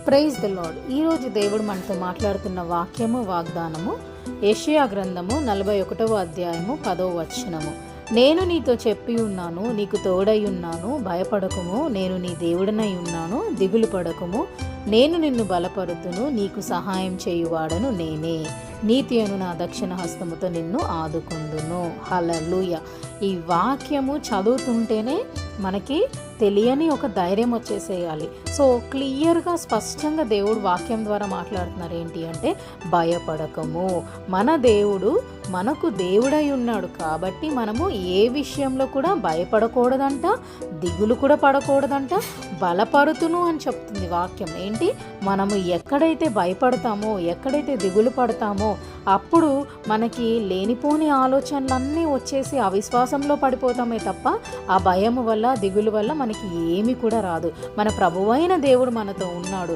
Praise the lord. ఈరోజు దేవుడు మనతో మాట్లాడుతున్న వాక్యము వాగ్దానము యెషయా గ్రంథము 41వ అధ్యాయము 10వ వచనము. నేను నీతో చెప్పి ఉన్నాను, నీకు తోడై ఉన్నాను, భయపడకుము, నేను నీ దేవుడనై ఉన్నాను, దిగులు పడకుము, నేను నిన్ను బలపరుతును, నీకు సహాయం చేయువాడను నేనే, నీతి అను నా దక్షిణ హస్తముతో నిన్ను ఆదుకుందును. హల్లెలూయా. ఈ వాక్యము చదువుతుంటేనే మనకి తెలియని ఒక ధైర్యం వచ్చేసేయాలి. సో క్లియర్గా స్పష్టంగా దేవుడు వాక్యం ద్వారా మాట్లాడుతున్నారు. ఏంటి అంటే, భయపడకము, మన దేవుడు మనకు దేవుడై ఉన్నాడు కాబట్టి మనము ఏ విషయంలో కూడా భయపడకూడదంట, దిగులు కూడా పడకూడదంట, బలపరుతును అని చెప్తుంది వాక్యం. ఏంటి, మనము ఎక్కడైతే భయపడతామో, ఎక్కడైతే దిగులు పడతామో అప్పుడు మనకి లేనిపోని ఆలోచనలన్నీ వచ్చేసి అవిశ్వాసంలో పడిపోతామే తప్ప ఆ భయం వల్ల, దిగులు వల్ల మనకి ఏమి కూడా రాదు. మన ప్రభువైన దేవుడు మనతో ఉన్నాడు,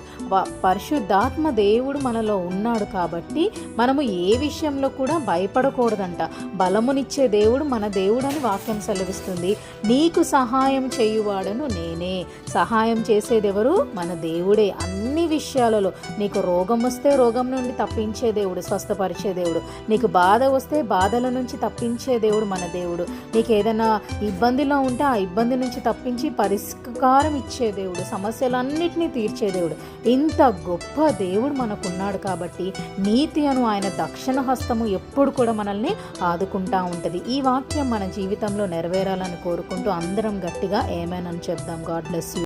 పరిశుద్ధాత్మ దేవుడు మనలో ఉన్నాడు కాబట్టి మనము ఏ విషయంలో కూడా భయపడకూడదంట. బలమునిచ్చే దేవుడు మన దేవుడు అని వాక్యం సెలవిస్తుంది. నీకు సహాయం చేయువాడను నేనే. సహాయం చేసేది ఎవరు? మన దేవుడే. అన్ని విషయాలలో నీకు రోగం వస్తే రోగం నుండి తప్పించే దేవుడు, స్వస్థపరిచే దేవుడు. నీకు బాధ వస్తే బాధల నుంచి తప్పించే దేవుడు మన దేవుడు. నీకు ఏదైనా ఇబ్బందిలో ఉంటే ఆ ఇబ్బంది నుంచి తప్పించి పరిష్కారం ఇచ్చే దేవుడు, సమస్యలన్నిటినీ తీర్చే దేవుడు. ఇంత గొప్ప దేవుడు మనకున్నాడు కాబట్టి నీతి అను ఆయన దక్షిణ హస్తము ఎప్పుడు కూడా మనల్ని ఆదుకుంటా ఉంటుంది. ఈ వాక్యం మన జీవితంలో నెరవేరాలని కోరుకుంటూ అందరం గట్టిగా ఆమేన్ అని చెప్దాం. God bless you.